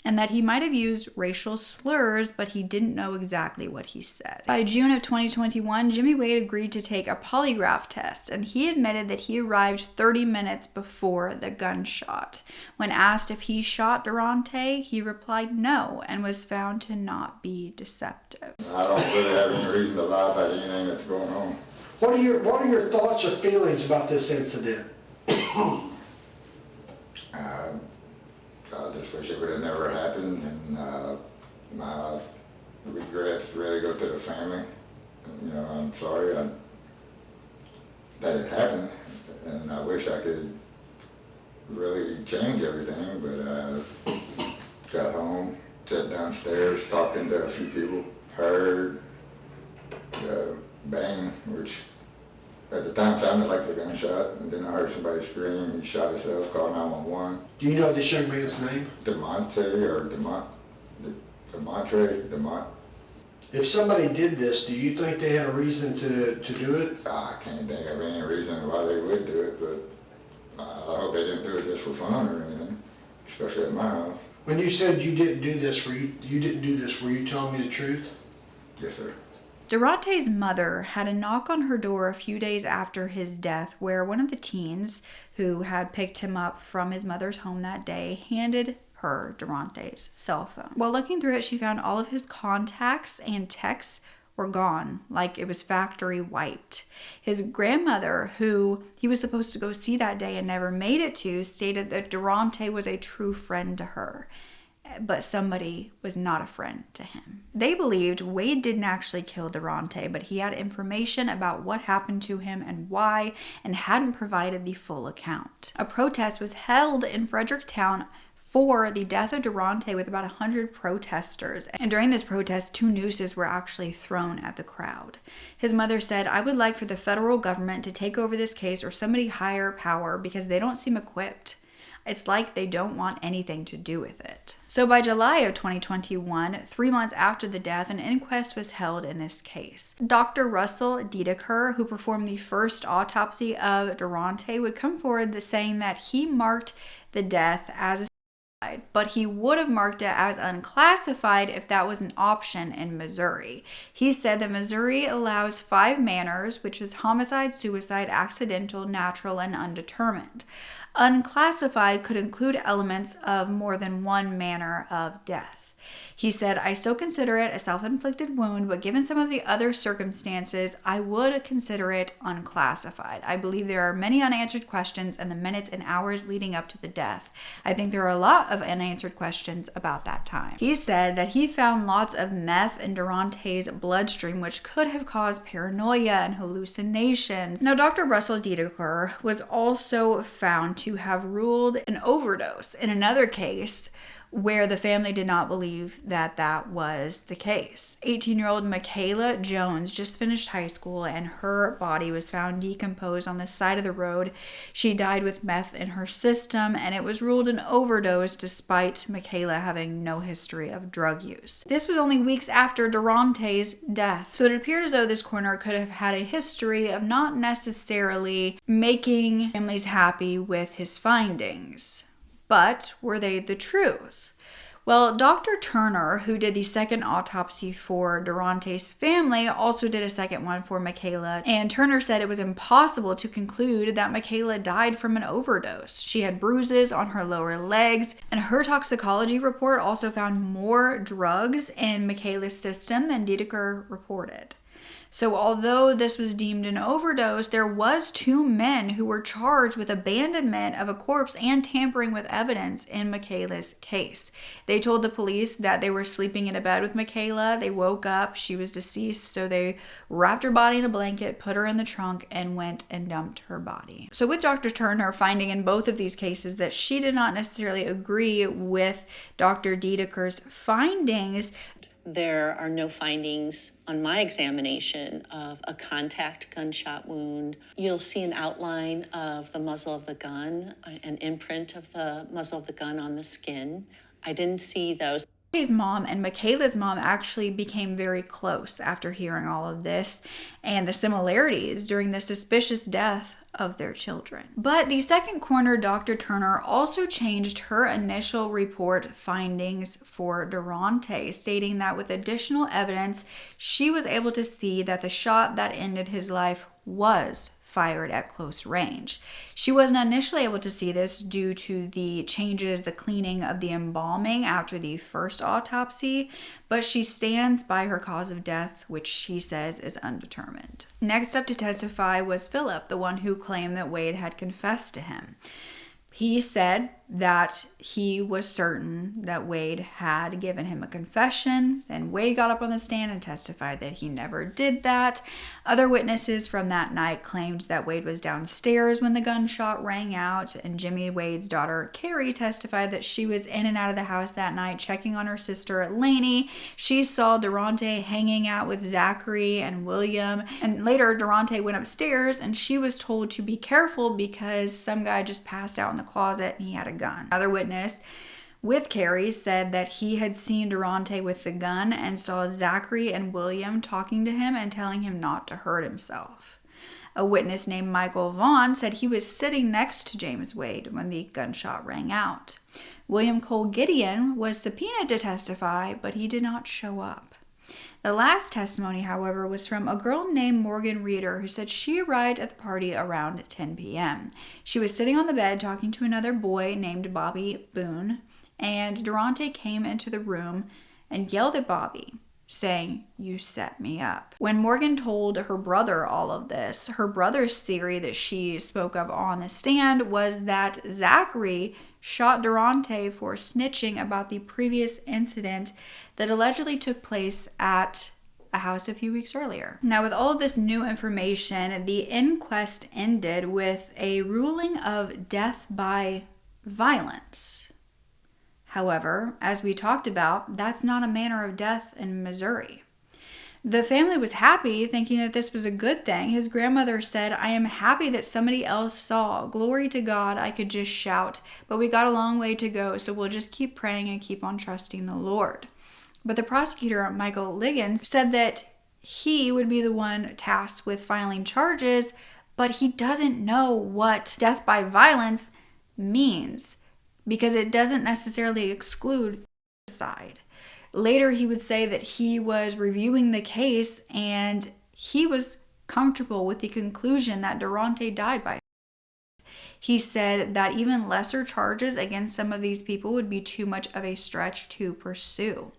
and that he might have used racial slurs, but he didn't know exactly what he said. By June of 2021, Jimmy Wade agreed to take a polygraph test, and he admitted that he arrived 30 minutes before the gunshot. When asked if he shot Derontae, he replied no, and was found to not be deceptive. I don't really have any reason to lie about anything that's going on. What are your thoughts or feelings about this incident? I just wish it would have never happened, and my regrets really go to the family. You know, I'm sorry that it happened, and I wish I could really change everything, but I got home, sat downstairs, talked to a few people, heard the bang, which at the time sounded like the gunshot, and then I heard somebody scream, he shot himself, called 911. Do you know this young man's name? Demontre. If somebody did this, do you think they had a reason to do it? I can't think of any reason why they would do it, but I hope they didn't do it just for fun or anything, especially at my house. When you said you didn't do this, were you telling me the truth? Yes, sir. Derontae's mother had a knock on her door a few days after his death, where one of the teens who had picked him up from his mother's home that day handed her Derontae's cell phone. While looking through it, she found all of his contacts and texts were gone, like it was factory wiped. His grandmother, who he was supposed to go see that day and never made it to, stated that Derontae was a true friend to her, but somebody was not a friend to him. They believed Wade didn't actually kill Derontae, but he had information about what happened to him and why, and hadn't provided the full account. A protest was held in Fredericktown for the death of Derontae with about 100 protesters. And during this protest, 2 nooses were actually thrown at the crowd. His mother said, "I would like for the federal government to take over this case or somebody higher power because they don't seem equipped. It's like they don't want anything to do with it." So by July of 2021, 3 months after the death, an inquest was held in this case. Dr. Russell Dedeker, who performed the first autopsy of Derontae, would come forward saying that he marked the death as a suicide, but he would have marked it as unclassified if that was an option in Missouri. He said that Missouri allows 5 manners, which is homicide, suicide, accidental, natural, and undetermined. Unclassified could include elements of more than one manner of death. He said, "I still consider it a self-inflicted wound, but given some of the other circumstances, I would consider it unclassified. I believe there are many unanswered questions in the minutes and hours leading up to the death. I think there are a lot of unanswered questions about that time." He said that he found lots of meth in Derontae's bloodstream, which could have caused paranoia and hallucinations. Now, Dr. Russell Dedeker was also found to have ruled an overdose in another case where the family did not believe that that was the case. 18-year-old MiKayla Jones just finished high school, and her body was found decomposed on the side of the road. She died with meth in her system, and it was ruled an overdose despite MiKayla having no history of drug use. This was only weeks after Derontae's death, so it appeared as though this coroner could have had a history of not necessarily making families happy with his findings. But were they the truth? Well, Dr. Turner, who did the second autopsy for Derontae's family, also did a second one for MiKayla, and Turner said it was impossible to conclude that MiKayla died from an overdose. She had bruises on her lower legs, and her toxicology report also found more drugs in MiKayla's system than Dedeker reported. So although this was deemed an overdose, there was 2 men who were charged with abandonment of a corpse and tampering with evidence in MiKayla's case. They told the police that they were sleeping in a bed with MiKayla. They woke up, she was deceased, so they wrapped her body in a blanket, put her in the trunk, and went and dumped her body. So with Dr. Turner finding in both of these cases that she did not necessarily agree with Dr. Dedeker's findings, there are no findings on my examination of a contact gunshot wound. You'll see an outline of the muzzle of the gun, an imprint of the muzzle of the gun on the skin. I didn't see those. His mom and MiKayla's mom actually became very close after hearing all of this, and the similarities during the suspicious death of their children. But the second coroner, Dr. Turner, also changed her initial report findings for Derontae, stating that with additional evidence, she was able to see that the shot that ended his life was fired at close range. She wasn't initially able to see this due to the changes, the cleaning of the embalming after the first autopsy, but she stands by her cause of death, which she says is undetermined. Next up to testify was Philip, the one who claimed that Wade had confessed to him. He said that he was certain that Wade had given him a confession, and Wade got up on the stand and testified that he never did that. Other witnesses from that night claimed that Wade was downstairs when the gunshot rang out, and Jimmy Wade's daughter, Carrie, testified that she was in and out of the house that night checking on her sister, Lainey. She saw Derontae hanging out with Zachary and William, and later Derontae went upstairs and she was told to be careful because some guy just passed out in the closet and he had a gun. Another witness with Carrie said that he had seen Derontae with the gun and saw Zachary and William talking to him and telling him not to hurt himself. A witness named Michael Vaughn said he was sitting next to James Wade when the gunshot rang out. William Cole Gideon was subpoenaed to testify, but he did not show up. The last testimony, however, was from a girl named Morgan Reeder, who said she arrived at the party around 10 p.m. She was sitting on the bed talking to another boy named Bobby Boone, and Derontae came into the room and yelled at Bobby, saying, "You set me up." When Morgan told her brother all of this, her brother's theory that she spoke of on the stand was that Zachary shot Derontae for snitching about the previous incident that allegedly took place at a house a few weeks earlier. Now, with all of this new information, the inquest ended with a ruling of death by violence. However, as we talked about, that's not a manner of death in Missouri. The family was happy, thinking that this was a good thing. His grandmother said, "I am happy that somebody else saw. Glory to God," I could just shout. "But we got a long way to go, so we'll just keep praying and keep on trusting the Lord." But the prosecutor, Michael Liggins, said that he would be the one tasked with filing charges, but he doesn't know what death by violence means because it doesn't necessarily exclude suicide. Later, he would say that he was reviewing the case and he was comfortable with the conclusion that Derontae died by. He said that even lesser charges against some of these people would be too much of a stretch to pursue.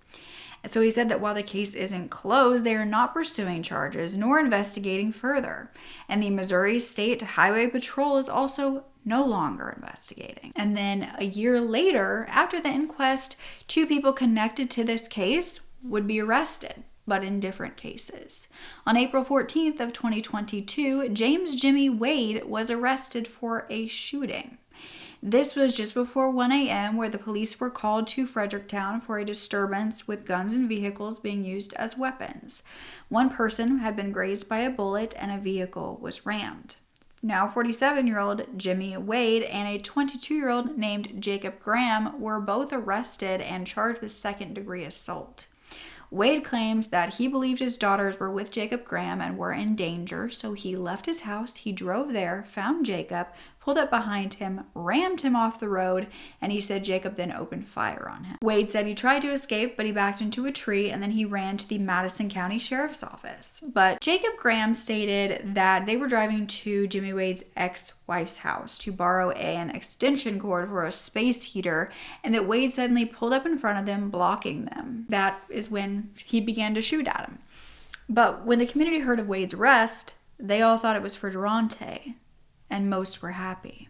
So he said that while the case isn't closed, they are not pursuing charges nor investigating further. And the Missouri State Highway Patrol is also no longer investigating. And then a year later, after the inquest, 2 people connected to this case would be arrested, but in different cases. On April 14th of 2022, James Jimmy Wade was arrested for a shooting. This was just before 1 a.m. where the police were called to Fredericktown for a disturbance with guns and vehicles being used as weapons. One person had been grazed by a bullet and a vehicle was rammed. Now 47-year-old Jimmy Wade and a 22-year-old named Jacob Graham were both arrested and charged with second-degree assault. Wade claims that he believed his daughters were with Jacob Graham and were in danger, so he left his house, he drove there, found Jacob, pulled up behind him, rammed him off the road, and he said Jacob then opened fire on him. Wade said he tried to escape, but he backed into a tree, and then he ran to the Madison County Sheriff's Office. But Jacob Graham stated that they were driving to Jimmy Wade's ex-wife's house to borrow an extension cord for a space heater, and that Wade suddenly pulled up in front of them, blocking them. That is when he began to shoot at him. But when the community heard of Wade's arrest, they all thought it was for Derontae, and most were happy.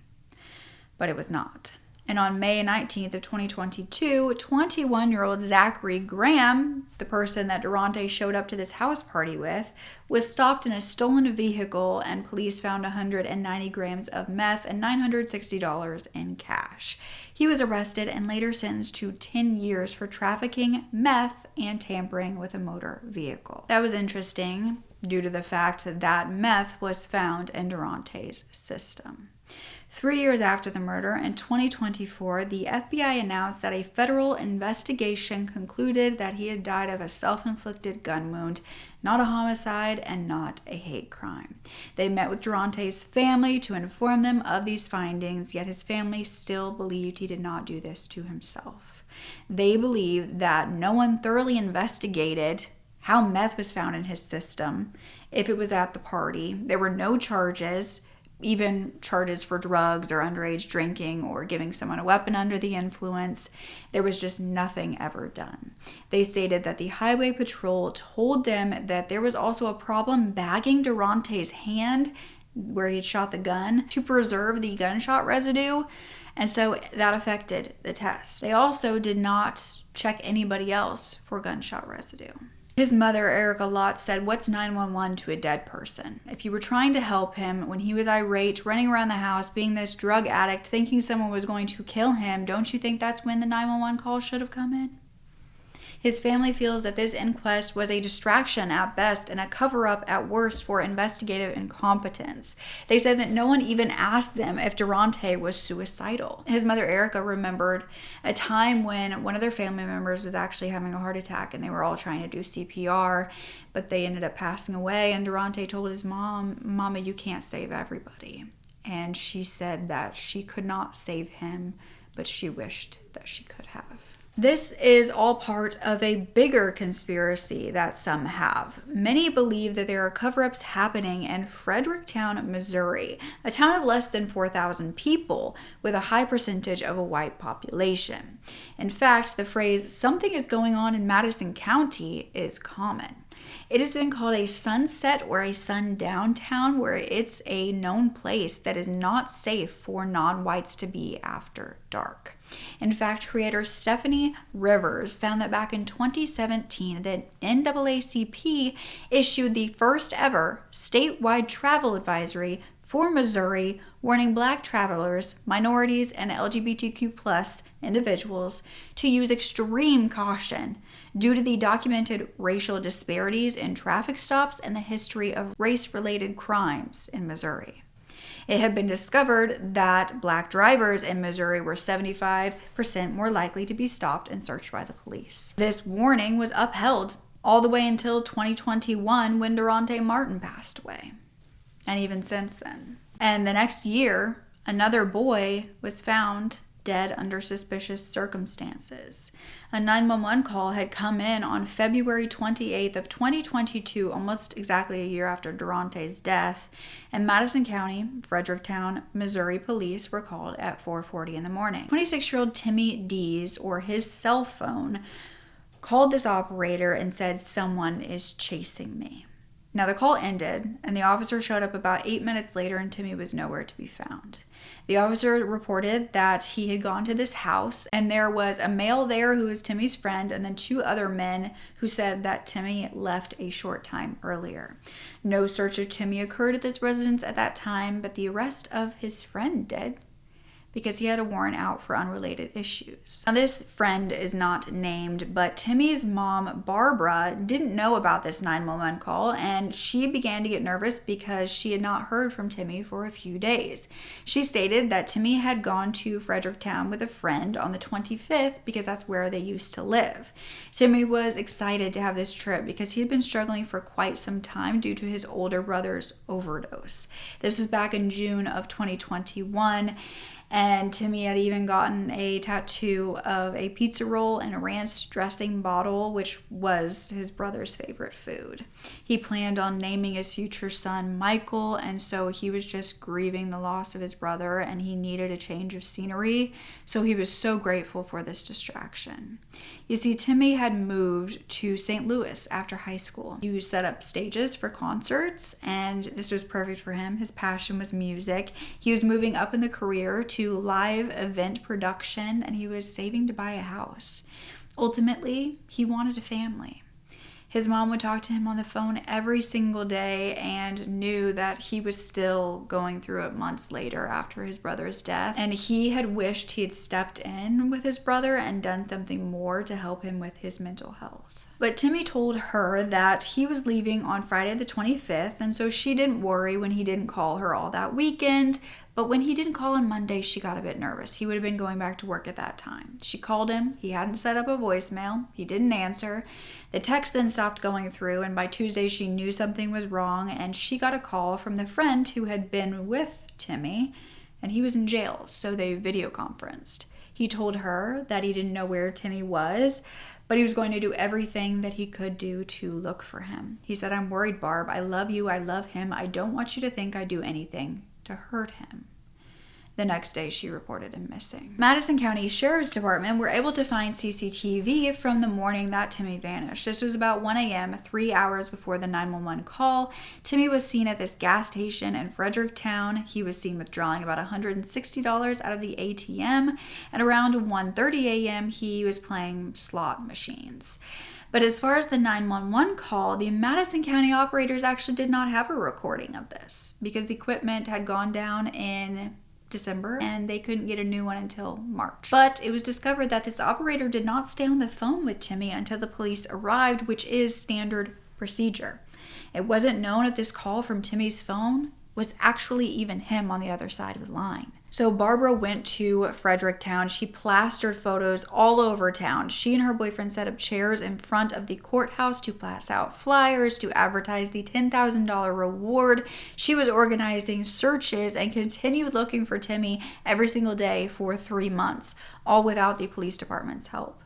But it was not. And on May 19th of 2022, 21-year-old Zachary Graham, the person that Derontae showed up to this house party with, was stopped in a stolen vehicle, and police found 190 grams of meth and $960 in cash. He was arrested and later sentenced to 10 years for trafficking meth and tampering with a motor vehicle. That was interesting due to the fact that meth was found in Derontae's system. 3 years after the murder, in 2024, the FBI announced that a federal investigation concluded that he had died of a self-inflicted gun wound, not a homicide and not a hate crime. They met with Derontae's family to inform them of these findings, yet his family still believed he did not do this to himself. They believe that no one thoroughly investigated how meth was found in his system, if it was at the party. There were no charges, even charges for drugs or underage drinking or giving someone a weapon under the influence. There was just nothing ever done. They stated that the highway patrol told them that there was also a problem bagging Derontae's hand where he had shot the gun to preserve the gunshot residue, and so that affected the test. They also did not check anybody else for gunshot residue. His mother, Erica Lotz, said, "What's 911 to a dead person? If you were trying to help him when he was irate, running around the house, being this drug addict, thinking someone was going to kill him, don't you think that's when the 911 call should have come in?" His family feels that this inquest was a distraction at best and a cover-up at worst for investigative incompetence. They said that no one even asked them if Derontae was suicidal. His mother, Erica, remembered a time when one of their family members was actually having a heart attack and they were all trying to do CPR, but they ended up passing away, and Derontae told his mom, "Mama, you can't save everybody." And she said that she could not save him, but she wished that she could have. This is all part of a bigger conspiracy that some have. Many believe that there are cover-ups happening in Fredericktown, Missouri, a town of less than 4,000 people with a high percentage of a white population. In fact, the phrase "something is going on in Madison County" is common. It has been called a sunset or a sundown town, where it's a known place that is not safe for non-whites to be after dark. In fact, creator Stephanie Rivers found that back in 2017, the NAACP issued the first ever statewide travel advisory for Missouri, warning Black travelers, minorities, and LGBTQ+ individuals to use extreme caution due to the documented racial disparities in traffic stops and the history of race-related crimes in Missouri. It had been discovered that Black drivers in Missouri were 75% more likely to be stopped and searched by the police. This warning was upheld all the way until 2021, when Derontae Martin passed away, and even since then. And the next year, another boy was found dead under suspicious circumstances. A 911 call had come in on February 28th of 2022, almost exactly a year after Derontae's death, and Madison County, Fredericktown, Missouri police were called at 4:40 in the morning. 26-year-old Timmy Dees, or his cell phone, called this operator and said, "Someone is chasing me." Now, the call ended, and the officer showed up about 8 minutes later, and Timmy was nowhere to be found. The officer reported that he had gone to this house, and there was a male there who was Timmy's friend, and then 2 other men who said that Timmy left a short time earlier. No search of Timmy occurred at this residence at that time, but the arrest of his friend did, because he had a warrant out for unrelated issues. Now, this friend is not named, but Timmy's mom, Barbara, didn't know about this 911 call, and she began to get nervous because she had not heard from Timmy for a few days. She stated that Timmy had gone to Fredericktown with a friend on the 25th because that's where they used to live. Timmy was excited to have this trip because he had been struggling for quite some time due to his older brother's overdose. This was back in June of 2021. And Timmy had even gotten a tattoo of a pizza roll and a ranch dressing bottle, which was his brother's favorite food. He planned on naming his future son Michael, and so he was just grieving the loss of his brother, and he needed a change of scenery, so he was so grateful for this distraction. You see, Timmy had moved to St. Louis after high school. He would set up stages for concerts, and this was perfect for him. His passion was music. He was moving up in the career to live event production, and he was saving to buy a house. Ultimately, he wanted a family. His mom would talk to him on the phone every single day and knew that he was still going through it months later after his brother's death. And he had wished he had stepped in with his brother and done something more to help him with his mental health. But Timmy told her that he was leaving on Friday the 25th, and so she didn't worry when he didn't call her all that weekend. But when he didn't call on Monday, she got a bit nervous. He would have been going back to work at that time. She called him. He hadn't set up a voicemail. He didn't answer. The text then stopped going through, and by Tuesday, she knew something was wrong, and she got a call from the friend who had been with Timmy, and he was in jail, so they video conferenced. He told her that he didn't know where Timmy was, but he was going to do everything that he could do to look for him. He said, "I'm worried, Barb. I love you. I love him. I don't want you to think I do anything to hurt him." The next day, she reported him missing. Madison County Sheriff's Department were able to find CCTV from the morning that Timmy vanished. This was about 1 a.m., 3 hours before the 911 call. Timmy was seen at this gas station in Fredericktown. He was seen withdrawing about $160 out of the ATM, and around 1:30 a.m., he was playing slot machines. But as far as the 911 call, the Madison County operators actually did not have a recording of this because the equipment had gone down in December and they couldn't get a new one until March. But it was discovered that this operator did not stay on the phone with Timmy until the police arrived, which is standard procedure. It wasn't known if this call from Timmy's phone was actually even him on the other side of the line. So Barbara went to Fredericktown. She plastered photos all over town. She and her boyfriend set up chairs in front of the courthouse to pass out flyers, to advertise the $10,000 reward. She was organizing searches and continued looking for Timmy every single day for 3 months, all without the police department's help.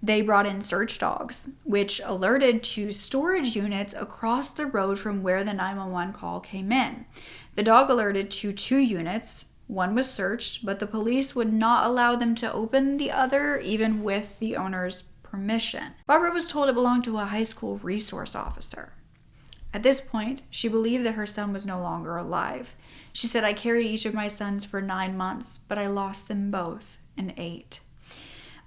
They brought in search dogs, which alerted to storage units across the road from where the 911 call came in. The dog alerted to 2 units. One was searched, but the police would not allow them to open the other, even with the owner's permission. Barbara was told it belonged to a high school resource officer. At this point, she believed that her son was no longer alive. She said, "I carried each of my sons for 9 months, but I lost them both in 8.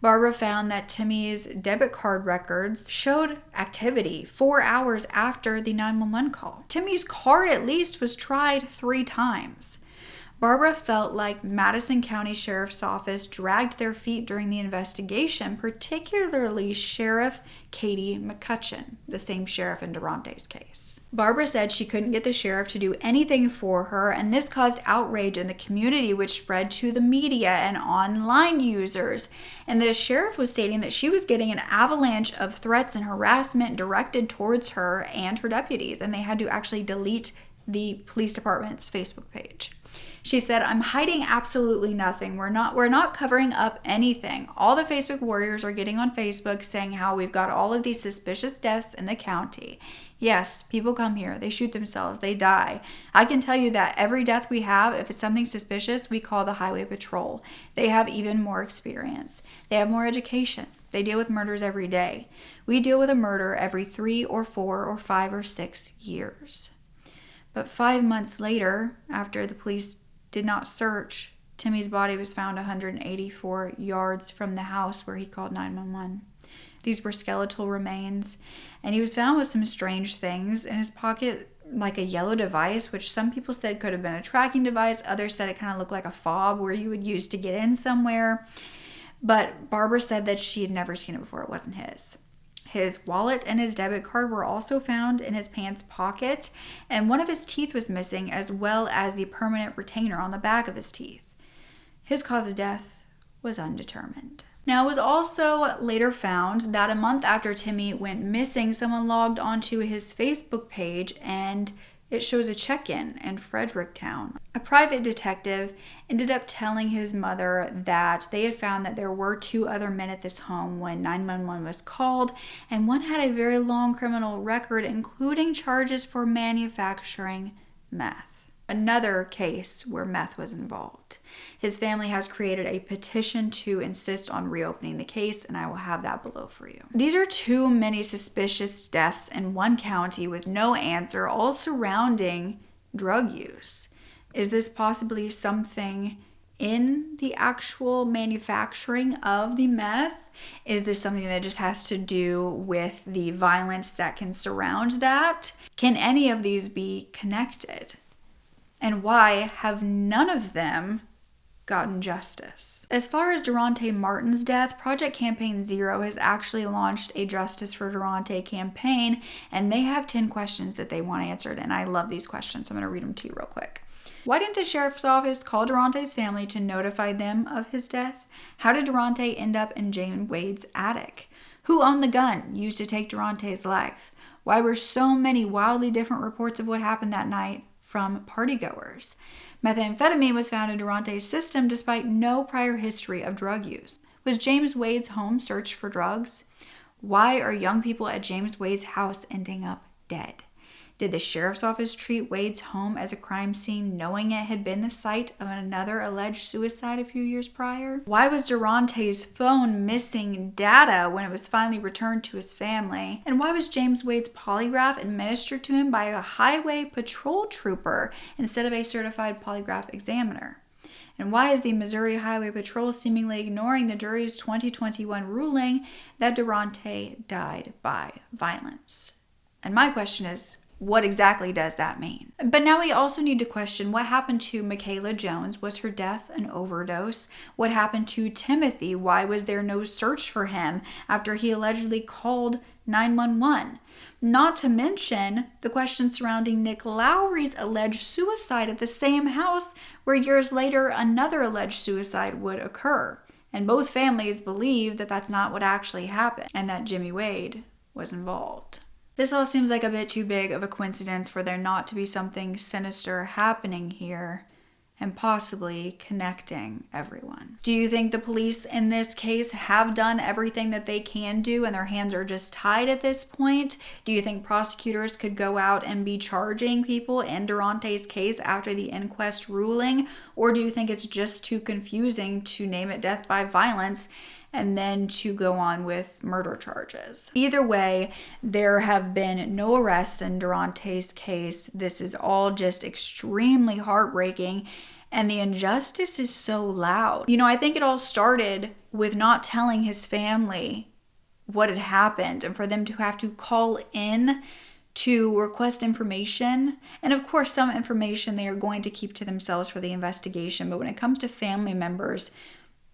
Barbara found that Timmy's debit card records showed activity 4 hours after the 911 call. Timmy's card at least was tried 3 times. Barbara felt like Madison County Sheriff's Office dragged their feet during the investigation, particularly Sheriff Katie McCutcheon, the same sheriff in Derontae's case. Barbara said she couldn't get the sheriff to do anything for her, and this caused outrage in the community, which spread to the media and online users. And the sheriff was stating that she was getting an avalanche of threats and harassment directed towards her and her deputies, and they had to actually delete the police department's Facebook page. She said, "I'm hiding absolutely nothing. We're not covering up anything. All the Facebook warriors are getting on Facebook saying how we've got all of these suspicious deaths in the county. Yes, people come here. They shoot themselves. They die. I can tell you that every death we have, if it's something suspicious, we call the highway patrol. They have even more experience. They have more education. They deal with murders every day. We deal with a murder every 3 or 4 or 5 or 6 years." But 5 months later, after the police did not search, Timmy's body was found 184 yards from the house where he called 911. These were skeletal remains, and he was found with some strange things in his pocket, like a yellow device, which some people said could have been a tracking device. Others said it kind of looked like a fob where you would use to get in somewhere. But Barbara said that she had never seen it before. It wasn't his. His wallet and his debit card were also found in his pants pocket, and one of his teeth was missing, as well as the permanent retainer on the back of his teeth. His cause of death was undetermined. Now, it was also later found that a month after Timmy went missing, someone logged onto his Facebook page and it shows a check-in in Fredericktown. A private detective ended up telling his mother that they had found that there were 2 other men at this home when 911 was called, and one had a very long criminal record, including charges for manufacturing meth. Another case where meth was involved. His family has created a petition to insist on reopening the case, and I will have that below for you. These are too many suspicious deaths in one county with no answer, all surrounding drug use. Is this possibly something in the actual manufacturing of the meth? Is this something that just has to do with the violence that can surround that? Can any of these be connected? And why have none of them gotten justice. As far as Derontae Martin's death, Project Campaign Zero has actually launched a Justice for Derontae campaign, and they have 10 questions that they want answered, and I love these questions, so I'm going to read them to you real quick. Why didn't the sheriff's office call Derontae's family to notify them of his death? How did Derontae end up in James Wade's attic? Who owned the gun used to take Derontae's life? Why were so many wildly different reports of what happened that night from partygoers? Methamphetamine was found in Derontae's system despite no prior history of drug use. Was James Wade's home searched for drugs? Why are young people at James Wade's house ending up dead? Did the sheriff's office treat Wade's home as a crime scene knowing it had been the site of another alleged suicide a few years prior? Why was Derontae's phone missing data when it was finally returned to his family? And why was James Wade's polygraph administered to him by a highway patrol trooper instead of a certified polygraph examiner? And why is the Missouri Highway Patrol seemingly ignoring the jury's 2021 ruling that Derontae died by violence? And my question is, what exactly does that mean? But now we also need to question what happened to MiKayla Jones. Was her death an overdose? What happened to Timothy? Why was there no search for him after he allegedly called 911? Not to mention the questions surrounding Nick Lowry's alleged suicide at the same house where years later another alleged suicide would occur. And both families believe that that's not what actually happened and that Jimmy Wade was involved. This all seems like a bit too big of a coincidence for there not to be something sinister happening here and possibly connecting everyone. Do you think the police in this case have done everything that they can do and their hands are just tied at this point? Do you think prosecutors could go out and be charging people in Derontae's case after the inquest ruling? Or do you think it's just too confusing to name it death by violence and then to go on with murder charges? Either way, there have been no arrests in Derontae's case. This is all just extremely heartbreaking, and the injustice is so loud. You know, I think it all started with not telling his family what had happened and for them to have to call in to request information. And of course, some information they are going to keep to themselves for the investigation. But when it comes to family members,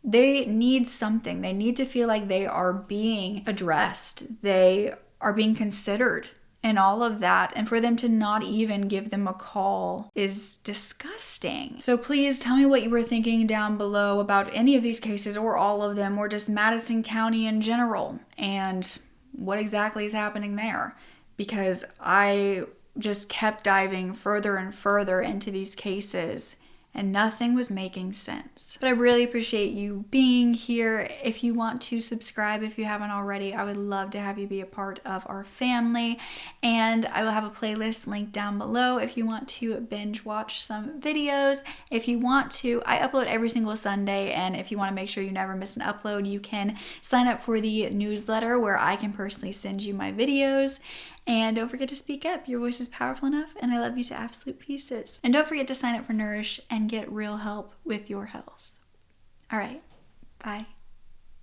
they need something. They need to feel like they are being addressed. They are being considered and all of that. And for them to not even give them a call is disgusting. So please tell me what you were thinking down below about any of these cases or all of them or just Madison County in general and what exactly is happening there. Because I just kept diving further and further into these cases and nothing was making sense. But I really appreciate you being here. If you want to subscribe, if you haven't already, I would love to have you be a part of our family. And I will have a playlist linked down below if you want to binge watch some videos. If you want to, I upload every single Sunday, and if you want to make sure you never miss an upload, you can sign up for the newsletter where I can personally send you my videos. And don't forget to speak up. Your voice is powerful enough, and I love you to absolute pieces. And don't forget to sign up for Nourish and get real help with your health. All right, bye.